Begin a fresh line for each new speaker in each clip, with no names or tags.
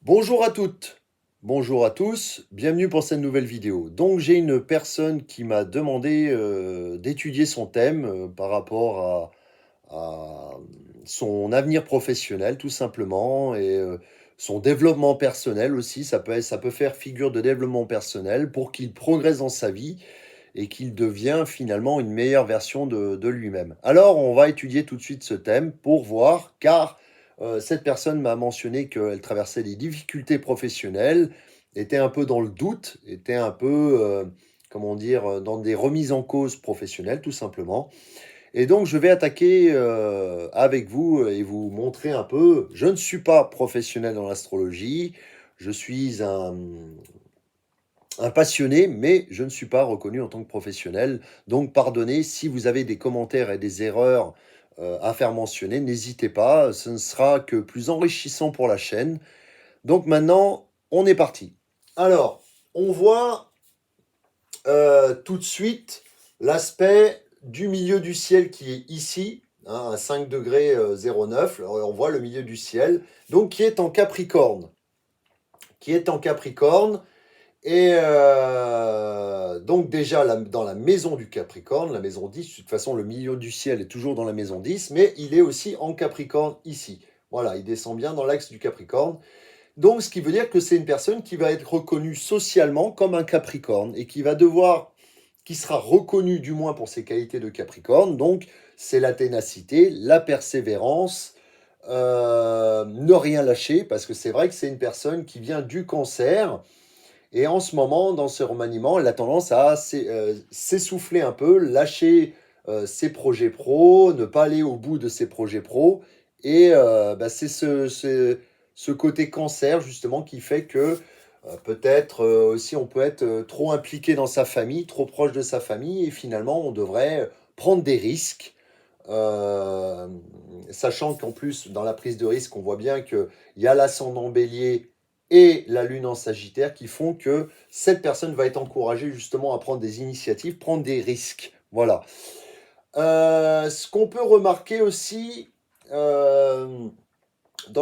Bonjour à toutes, bonjour à tous, bienvenue pour cette nouvelle vidéo. Donc j'ai une personne qui m'a demandé d'étudier son thème par rapport à son avenir professionnel tout simplement et son développement personnel aussi. Ça peut faire figure de développement personnel pour qu'il progresse dans sa vie et qu'il devienne finalement une meilleure version de lui-même. Alors, on va étudier tout de suite ce thème pour voir, car cette personne m'a mentionné qu'elle traversait des difficultés professionnelles, était un peu dans le doute, était un peu, comment dire, dans des remises en cause professionnelles, tout simplement. Et donc, je vais attaquer avec vous et vous montrer un peu. Je ne suis pas professionnel dans l'astrologie, je suis un passionné, mais je ne suis pas reconnu en tant que professionnel. Donc, pardonnez si vous avez des commentaires et des erreurs à faire mentionner, n'hésitez pas, ce ne sera que plus enrichissant pour la chaîne. Donc maintenant, on est parti. Alors, on voit tout de suite l'aspect du milieu du ciel qui est ici, hein, à 5 degrés 09. Alors, on voit le milieu du ciel, donc qui est en Capricorne. Qui est en Capricorne. Et donc déjà, dans la maison du Capricorne, la maison 10, de toute façon, le milieu du ciel est toujours dans la maison 10, mais il est aussi en Capricorne ici. Voilà, il descend bien dans l'axe du Capricorne. Donc, ce qui veut dire que c'est une personne qui va être reconnue socialement comme un Capricorne et qui sera reconnue du moins pour ses qualités de Capricorne. Donc, c'est la ténacité, la persévérance, ne rien lâcher, parce que c'est vrai que c'est une personne qui vient du Cancer. Et en ce moment, dans ce remaniement, elle a tendance à s'essouffler un peu, lâcher ses projets pro, ne pas aller au bout de ses projets pro. Et c'est ce côté cancer, justement, qui fait que peut-être aussi on peut être trop impliqué dans sa famille, trop proche de sa famille, et finalement, on devrait prendre des risques. euh, Sachant qu'en plus, dans la prise de risque, on voit bien qu'il y a l'ascendant bélier et la lune en sagittaire qui font que cette personne va être encouragée justement à prendre des initiatives, prendre des risques. Voilà. Ce qu'on peut remarquer aussi dans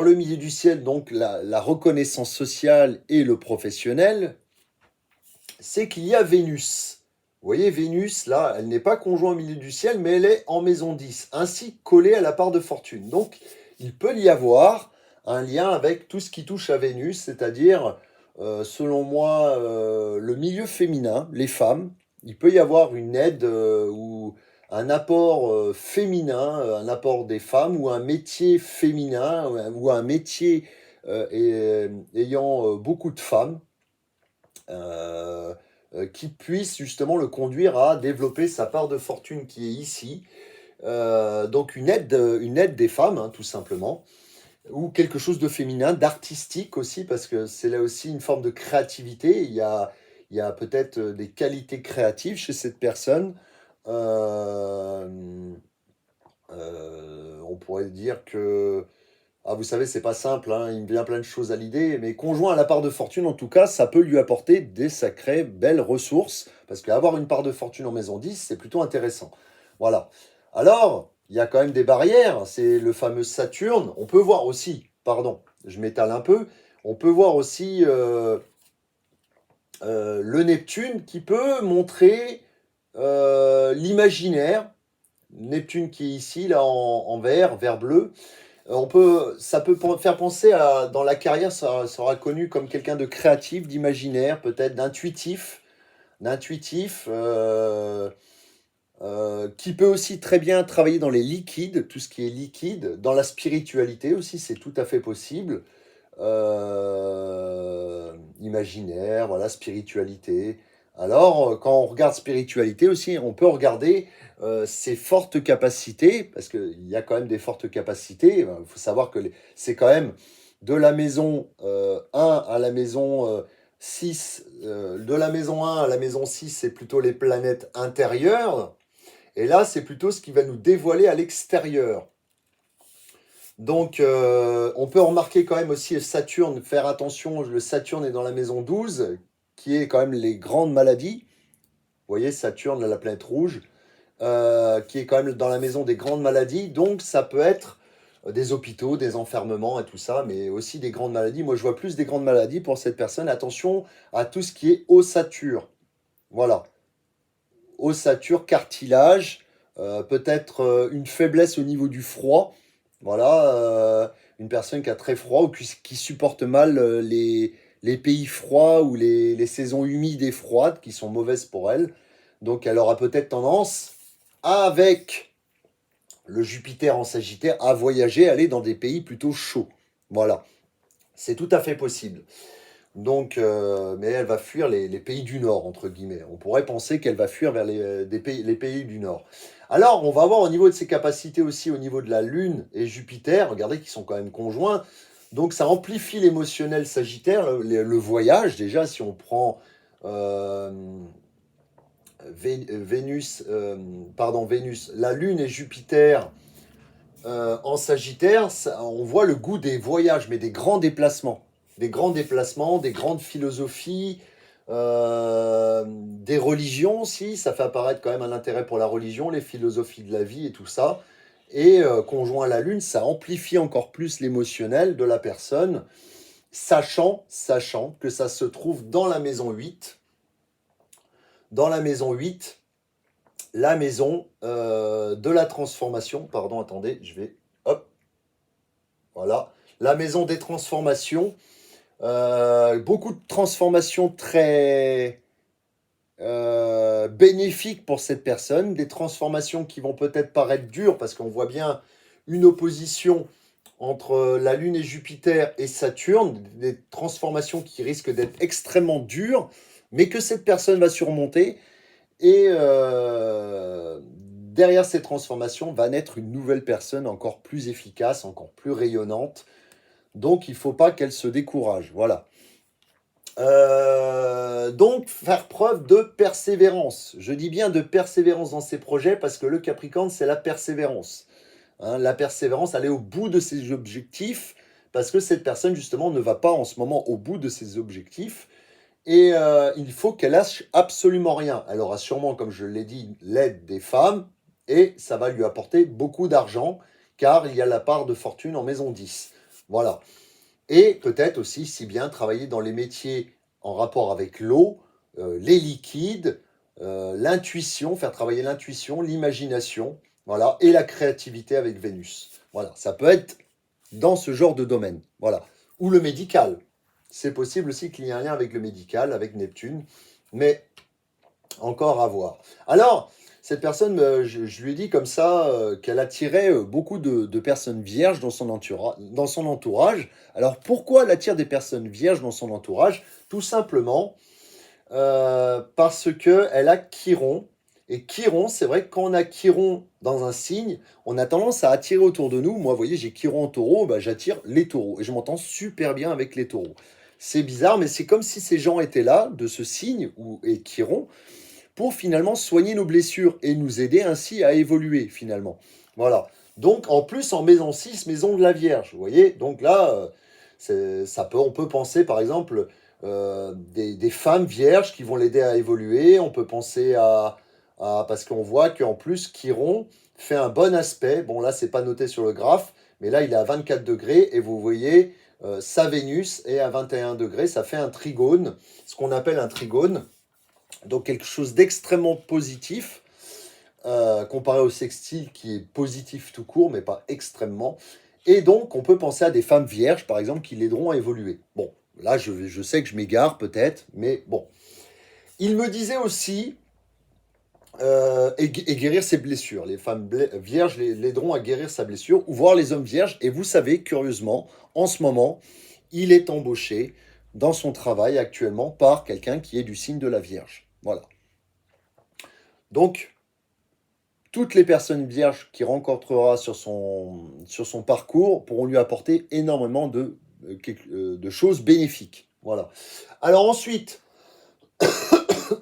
le milieu du ciel, donc la reconnaissance sociale et le professionnel, c'est qu'il y a Vénus. Vous voyez, Vénus, là, elle n'est pas conjointe au milieu du ciel, mais elle est en maison 10, ainsi collée à la part de fortune. Donc, il peut y avoir un lien avec tout ce qui touche à Vénus, c'est-à-dire, selon moi, le milieu féminin, les femmes. Il peut y avoir une aide ou un apport féminin, un apport des femmes, ou un métier féminin, ou un métier ayant beaucoup de femmes euh, qui puisse justement le conduire à développer sa part de fortune qui est ici. Donc une aide des femmes, hein, tout simplement, ou quelque chose de féminin, d'artistique aussi, parce que c'est là aussi une forme de créativité. Il y a peut-être des qualités créatives chez cette personne. Euh, on pourrait dire que ah, vous savez, c'est pas simple, hein, il me vient plein de choses à l'idée, mais conjoint à la part de fortune, en tout cas, ça peut lui apporter des sacrées belles ressources, parce qu'avoir une part de fortune en maison 10, c'est plutôt intéressant. Voilà. Alors, il y a quand même des barrières, c'est le fameux Saturne. On peut voir aussi, pardon, je m'étale un peu, on peut voir aussi le Neptune qui peut montrer l'imaginaire. Neptune qui est ici, là, en vert, vert bleu. Ça peut faire penser à, dans la carrière, ça sera connu comme quelqu'un de créatif, d'imaginaire, peut-être d'intuitif, qui peut aussi très bien travailler dans les liquides, tout ce qui est liquide, dans la spiritualité aussi, c'est tout à fait possible. Imaginaire, voilà, spiritualité. Alors, quand on regarde spiritualité aussi, on peut regarder ses fortes capacités, parce qu'il y a quand même des fortes capacités. Il faut savoir que c'est quand même de la maison 1 à la maison 6. De la maison 1 à la maison 6, c'est plutôt les planètes intérieures. Et là, c'est plutôt ce qui va nous dévoiler à l'extérieur. Donc, on peut remarquer quand même aussi Saturne, faire attention, le Saturne est dans la maison 12, qui est quand même les grandes maladies. Vous voyez, Saturne, la planète rouge, qui est quand même dans la maison des grandes maladies. Donc, ça peut être des hôpitaux, des enfermements et tout ça, mais aussi des grandes maladies. Moi, je vois plus des grandes maladies pour cette personne. Attention à tout ce qui est ossature. Voilà, ossature, cartilage, peut-être une faiblesse au niveau du froid. Voilà, une personne qui a très froid ou qui supporte mal les pays froids ou les saisons humides et froides qui sont mauvaises pour elle. Donc elle aura peut-être tendance, avec le Jupiter en Sagittaire, à voyager, aller dans des pays plutôt chauds. Voilà, c'est tout à fait possible. Donc, mais elle va fuir les pays du Nord, entre guillemets. On pourrait penser qu'elle va fuir vers les pays du Nord. Alors, on va voir au niveau de ses capacités aussi, au niveau de la Lune et Jupiter, regardez qu'ils sont quand même conjoints. Donc, ça amplifie l'émotionnel Sagittaire, le voyage, déjà, si on prend euh, Vénus, Vénus, la Lune et Jupiter en Sagittaire, on voit le goût des voyages, mais des grands déplacements. Des grands déplacements, des grandes philosophies, des religions aussi. Ça fait apparaître quand même un intérêt pour la religion, les philosophies de la vie et tout ça. Et conjoint à la Lune, ça amplifie encore plus l'émotionnel de la personne, sachant que ça se trouve dans la maison 8. Dans la maison 8, la maison de la transformation. Pardon, attendez, je vais... Hop, voilà. La maison des transformations. Beaucoup de transformations très bénéfiques pour cette personne. Des transformations qui vont peut-être paraître dures parce qu'on voit bien une opposition entre la Lune et Jupiter et Saturne. Des transformations qui risquent d'être extrêmement dures, mais que cette personne va surmonter. Et derrière ces transformations va naître une nouvelle personne encore plus efficace, encore plus rayonnante. Donc, il ne faut pas qu'elle se décourage. Voilà. Donc, faire preuve de persévérance. Je dis bien de persévérance dans ses projets parce que le Capricorne, c'est la persévérance. Hein, la persévérance, aller au bout de ses objectifs parce que cette personne, justement, ne va pas en ce moment au bout de ses objectifs. Et il faut qu'elle lâche absolument rien. Elle aura sûrement, comme je l'ai dit, l'aide des femmes et ça va lui apporter beaucoup d'argent car il y a la part de fortune en maison 10. Voilà. Et peut-être aussi, si bien, travailler dans les métiers en rapport avec l'eau, les liquides, l'intuition, faire travailler l'intuition, l'imagination, voilà, et la créativité avec Vénus. Voilà, ça peut être dans ce genre de domaine. Voilà. Ou le médical. C'est possible aussi qu'il y ait un lien avec le médical, avec Neptune, mais encore à voir. Alors, cette personne, je lui ai dit comme ça qu'elle attirait beaucoup de personnes vierges dans son entourage. Alors, pourquoi elle attire des personnes vierges dans son entourage? Tout simplement parce qu'elle a Chiron. Et Chiron, c'est vrai que quand on a Chiron dans un signe, on a tendance à attirer autour de nous. Moi, vous voyez, j'ai Chiron en taureau, bah, j'attire les taureaux. Et je m'entends super bien avec les taureaux. C'est bizarre, mais c'est comme si ces gens étaient là, de ce signe, et Chiron, pour finalement soigner nos blessures et nous aider ainsi à évoluer finalement. Voilà. Donc en plus en maison 6, maison de la Vierge, vous voyez. Donc là, on peut penser par exemple des femmes vierges qui vont l'aider à évoluer. On peut penser parce qu'on voit qu'en plus Chiron fait un bon aspect. Bon là, c'est pas noté sur le graphe, mais là il est à 24 degrés et vous voyez sa Vénus est à 21 degrés. Ça fait un trigone, ce qu'on appelle un trigone. Donc quelque chose d'extrêmement positif, comparé au sextile qui est positif tout court, mais pas extrêmement. Et donc on peut penser à des femmes vierges, par exemple, qui l'aideront à évoluer. Bon, là je sais que je m'égare peut-être, mais bon. Il me disait aussi, et guérir ses blessures. Les femmes vierges l'aideront à guérir sa blessure, ou voir les hommes vierges. Et vous savez, curieusement, en ce moment, il est embauché dans son travail actuellement par quelqu'un qui est du signe de la Vierge. Voilà. Donc, toutes les personnes vierges qu'il rencontrera sur son parcours pourront lui apporter énormément de choses bénéfiques. Voilà. Alors ensuite,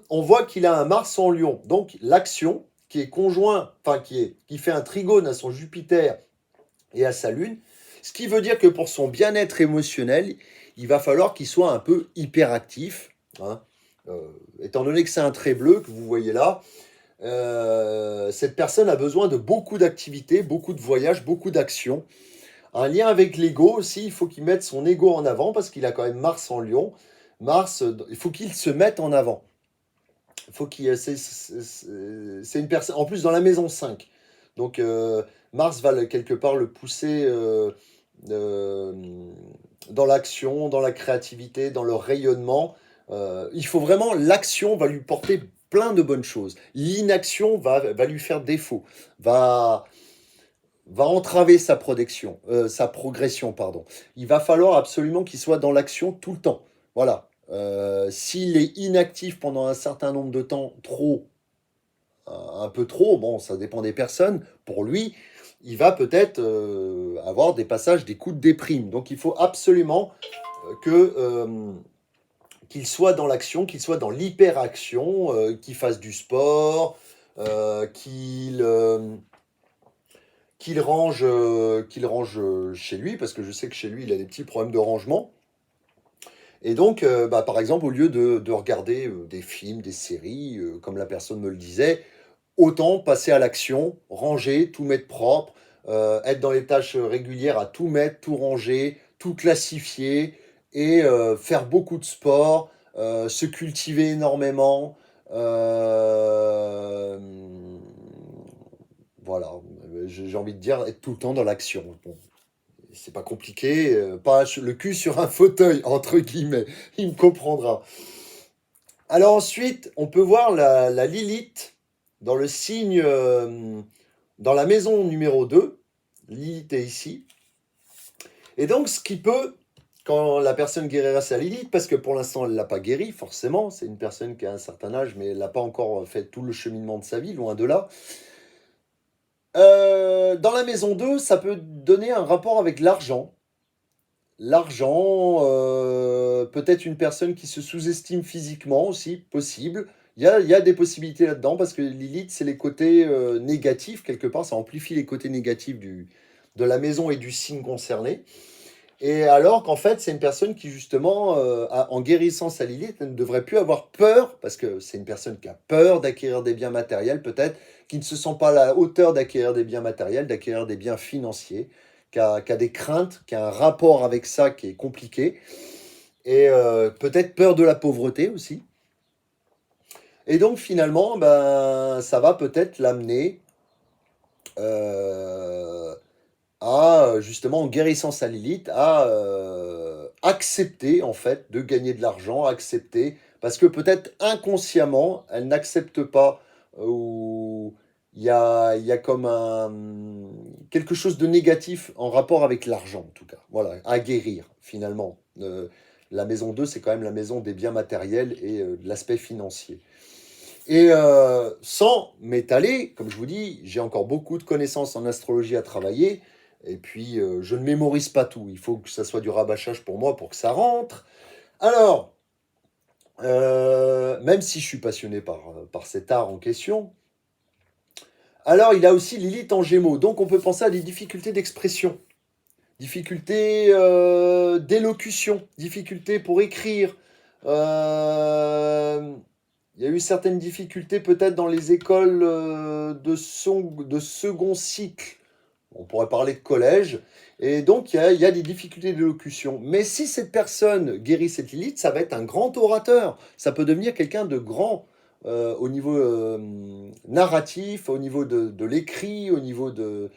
on voit qu'il a un Mars en Lion. Donc l'action qui est conjoint, enfin qui fait un trigone à son Jupiter et à sa Lune, ce qui veut dire que pour son bien-être émotionnel, il va falloir qu'il soit un peu hyperactif. Hein. Étant donné que c'est un trait bleu que vous voyez là, cette personne a besoin de beaucoup d'activités, beaucoup de voyages, beaucoup d'actions. Un lien avec l'ego aussi, il faut qu'il mette son ego en avant parce qu'il a quand même Mars en Lion. Mars, il faut qu'il se mette en avant. Il faut qu'il, c'est une personne, en plus dans la maison 5. Donc Mars va quelque part le pousser euh, dans l'action, dans la créativité, dans le rayonnement. Il faut vraiment, l'action va lui porter plein de bonnes choses. L'inaction va lui faire défaut, va, va entraver sa progression, pardon. Il va falloir absolument qu'il soit dans l'action tout le temps. Voilà. S'il est inactif pendant un certain nombre de temps, trop, un peu trop, bon, ça dépend des personnes, pour lui, il va peut-être avoir des passages, des coups de déprime. Donc il faut absolument que qu'il soit dans l'action, qu'il soit dans l'hyperaction, qu'il fasse du sport, qu'il range chez lui, parce que je sais que chez lui, il a des petits problèmes de rangement. Et donc, bah, par exemple, au lieu de regarder des films, des séries, comme la personne me le disait, autant passer à l'action, ranger, tout mettre propre, être dans les tâches régulières à tout mettre, tout ranger, tout classifier et faire beaucoup de sport, se cultiver énormément. euh, voilà, j'ai envie de dire être tout le temps dans l'action. Bon, c'est pas compliqué, pas le cul sur un fauteuil, entre guillemets, il me comprendra. Alors ensuite, on peut voir la Lilith dans le signe, dans la maison numéro 2. Lilith est ici. Et donc, ce qui peut, quand la personne guérira sa Lilith, parce que pour l'instant, elle ne l'a pas guérie, forcément, c'est une personne qui a un certain âge, mais elle n'a pas encore fait tout le cheminement de sa vie, loin de là. Dans la maison 2, ça peut donner un rapport avec l'argent. L'argent, peut-être une personne qui se sous-estime physiquement aussi, possible. Il y a des possibilités là-dedans parce que Lilith, c'est les côtés négatifs, quelque part, ça amplifie les côtés négatifs de la maison et du signe concerné. Et alors qu'en fait, c'est une personne qui, justement, en guérissant sa Lilith, elle ne devrait plus avoir peur, parce que c'est une personne qui a peur d'acquérir des biens matériels, peut-être, qui ne se sent pas à la hauteur d'acquérir des biens matériels, d'acquérir des biens financiers, qui a des craintes, qui a un rapport avec ça qui est compliqué, et peut-être peur de la pauvreté aussi. Et donc, finalement, ben, ça va peut-être l'amener euh, à, justement, en guérissant sa Lilith, à accepter, en fait, de gagner de l'argent, accepter, parce que peut-être inconsciemment, elle n'accepte pas, ou il y a comme quelque chose de négatif en rapport avec l'argent, en tout cas. Voilà, à guérir, finalement. La maison 2, c'est quand même la maison des biens matériels et de l'aspect financier. Et sans m'étaler, comme je vous dis, j'ai encore beaucoup de connaissances en astrologie à travailler. Et puis, je ne mémorise pas tout. Il faut que ça soit du rabâchage pour moi pour que ça rentre. Alors, même si je suis passionné par cet art en question, alors il a aussi Lilith en Gémeaux. Donc, on peut penser à des difficultés d'expression, difficultés d'élocution, difficultés pour écrire. Euh, Il y a eu certaines difficultés peut-être dans les écoles de second cycle. On pourrait parler de collège. Et donc, il y a des difficultés d'élocution. Mais si cette personne guérit cette Lilith, ça va être un grand orateur. Ça peut devenir quelqu'un de grand au niveau narratif, au niveau de l'écrit, au niveau de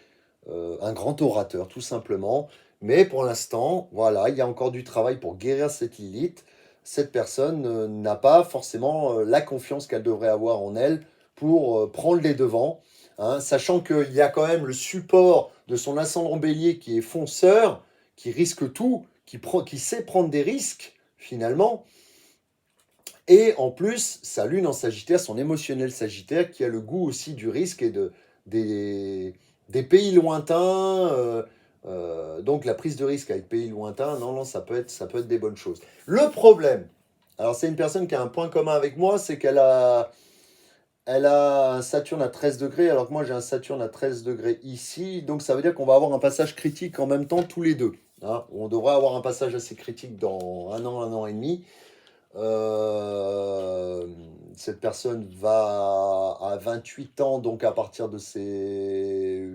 un grand orateur, tout simplement. Mais pour l'instant, voilà, il y a encore du travail pour guérir cette Lilith. Cette personne n'a pas forcément la confiance qu'elle devrait avoir en elle pour prendre les devants, hein, sachant qu'il y a quand même le support de son ascendant bélier qui est fonceur, qui risque tout, qui sait prendre des risques, finalement. Et en plus, sa lune en Sagittaire, son émotionnel Sagittaire, qui a le goût aussi du risque et des, des pays lointains. Donc la prise de risque avec pays lointains, non, non, ça peut être des bonnes choses. Le problème, alors c'est une personne qui a un point commun avec moi, c'est qu'elle a un Saturne à 13 degrés, alors que moi j'ai un Saturne à 13 degrés ici. Donc ça veut dire qu'on va avoir un passage critique en même temps tous les deux, hein. On devrait avoir un passage assez critique dans un an et demi. Euh, cette personne va à 28 ans, donc à partir de ses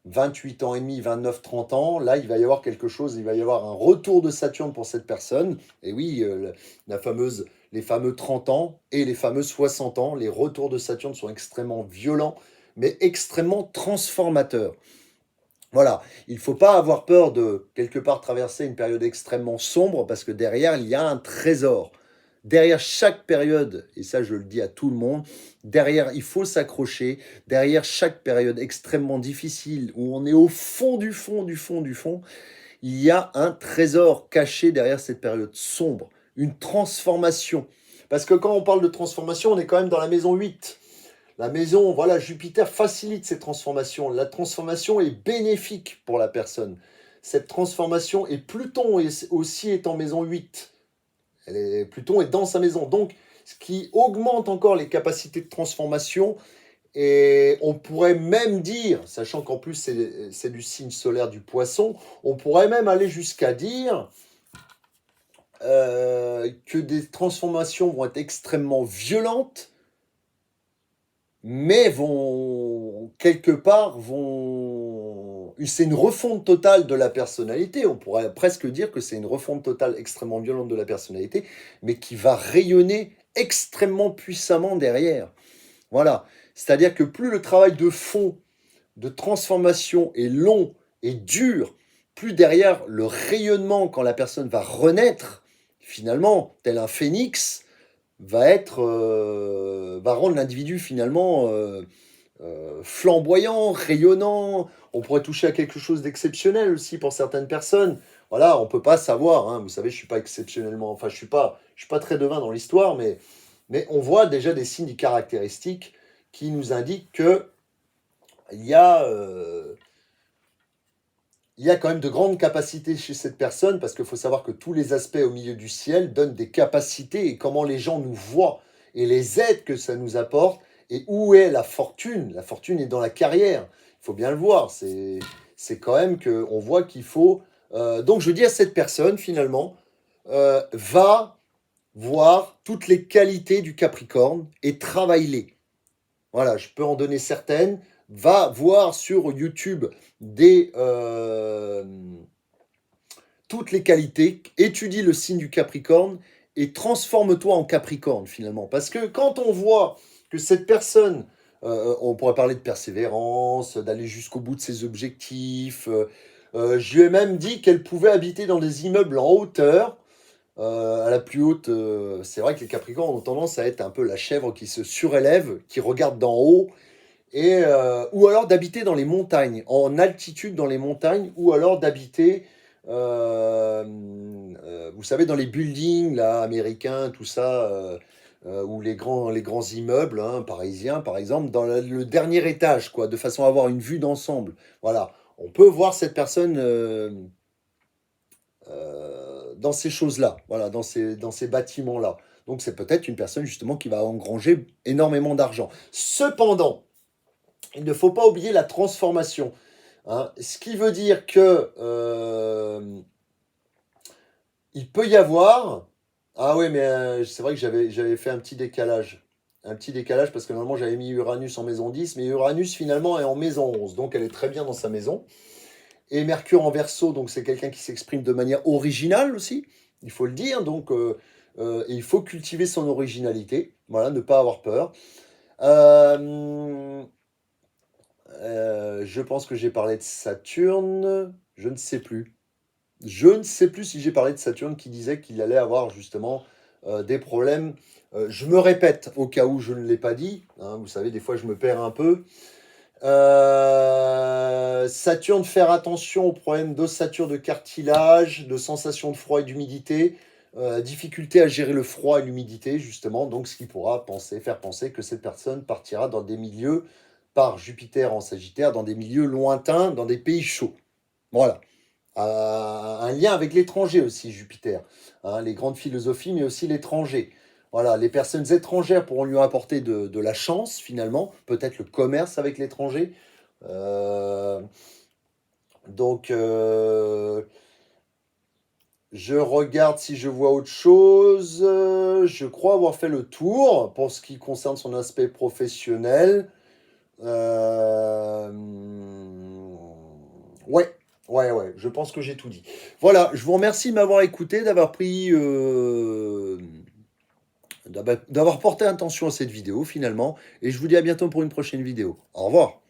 28 ans et demi, 29, 30 ans, là, il va y avoir quelque chose, il va y avoir un retour de Saturne pour cette personne. Et oui, les fameux 30 ans et les fameux 60 ans, les retours de Saturne sont extrêmement violents, mais extrêmement transformateurs. Voilà, il ne faut pas avoir peur de, quelque part, traverser une période extrêmement sombre parce que derrière, il y a un trésor. Derrière chaque période, et ça je le dis à tout le monde, derrière, il faut s'accrocher. Derrière chaque période extrêmement difficile où on est au fond du fond, du fond, du fond, il y a un trésor caché derrière cette période sombre, une transformation. Parce que quand on parle de transformation, on est quand même dans la maison 8. La maison, voilà, Jupiter facilite ces transformations. La transformation est bénéfique pour la personne. Cette transformation, et Pluton aussi est en maison 8. Pluton est dans sa maison. Donc, ce qui augmente encore les capacités de transformation. Et on pourrait même dire, sachant qu'en plus c'est du signe solaire du Poisson, on pourrait même aller jusqu'à dire que des transformations vont être extrêmement violentes, mais vont, quelque part, c'est une refonte totale de la personnalité. On pourrait presque dire que c'est une refonte totale extrêmement violente de la personnalité, mais qui va rayonner extrêmement puissamment derrière. Voilà. C'est-à-dire que plus le travail de fond, de transformation est long et dur, plus derrière le rayonnement, quand la personne va renaître, finalement, tel un phénix, va rendre l'individu finalement flamboyant, rayonnant. On pourrait toucher à quelque chose d'exceptionnel aussi pour certaines personnes. Voilà, on peut pas savoir. Hein. Vous savez, je suis pas exceptionnellement, enfin, je suis pas très devin dans l'histoire, mais on voit déjà des signes caractéristiques qui nous indiquent que il y a il y a quand même de grandes capacités chez cette personne, parce qu'il faut savoir que tous les aspects au milieu du ciel donnent des capacités et comment les gens nous voient et les aides que ça nous apporte et où est la fortune. La fortune est dans la carrière. Il faut bien le voir. C'est quand même qu'on voit qu'il faut. Donc je dis à cette personne finalement, va voir toutes les qualités du Capricorne et travaille-les. Voilà, je peux en donner certaines. Va voir sur YouTube toutes les qualités, étudie le signe du Capricorne et transforme-toi en Capricorne finalement. Parce que quand on voit que cette personne, on pourrait parler de persévérance, d'aller jusqu'au bout de ses objectifs, je lui ai même dit qu'elle pouvait habiter dans des immeubles en hauteur. À la plus haute, c'est vrai que les Capricornes ont tendance à être un peu la chèvre qui se surélève, qui regarde d'en haut, ou alors d'habiter dans les montagnes, en altitude dans les montagnes, ou alors d'habiter, vous savez, dans les buildings là, américains, tout ça, ou les grands immeubles hein, parisiens, par exemple, dans le dernier étage, quoi, de façon à avoir une vue d'ensemble. Voilà, on peut voir cette personne dans ces choses-là, voilà, dans ces bâtiments-là. Donc c'est peut-être une personne justement qui va engranger énormément d'argent. Cependant, il ne faut pas oublier la transformation. Hein. Ce qui veut dire que il peut y avoir. Ah oui, mais c'est vrai que j'avais fait un petit décalage. Un petit décalage parce que normalement j'avais mis Uranus en maison 10, mais Uranus finalement est en maison 11. Donc elle est très bien dans sa maison. Et Mercure en Verseau, donc c'est quelqu'un qui s'exprime de manière originale aussi, il faut le dire. Donc et il faut cultiver son originalité. Voilà, ne pas avoir peur. Je pense que j'ai parlé de Saturne. Je ne sais plus. Je ne sais plus si j'ai parlé de Saturne qui disait qu'il allait avoir justement des problèmes. Je me répète au cas où je ne l'ai pas dit. Hein, vous savez, des fois je me perds un peu. Saturne, faire attention aux problèmes d'ossature de cartilage, de sensation de froid et d'humidité. Difficulté à gérer le froid et l'humidité, justement. Donc, ce qui pourra faire penser que cette personne partira dans des milieux, par Jupiter en Sagittaire, dans des milieux lointains, dans des pays chauds. Voilà. Un lien avec l'étranger aussi, Jupiter. Hein, les grandes philosophies, mais aussi l'étranger. Voilà, les personnes étrangères pourront lui apporter de la chance, finalement. Peut-être le commerce avec l'étranger. Euh, donc, je regarde si je vois autre chose. Je crois avoir fait le tour pour ce qui concerne son aspect professionnel. Ouais, ouais, je pense que j'ai tout dit. Voilà, je vous remercie de m'avoir écouté, d'avoir pris, d'avoir porté attention à cette vidéo finalement, et je vous dis à bientôt pour une prochaine vidéo. Au revoir.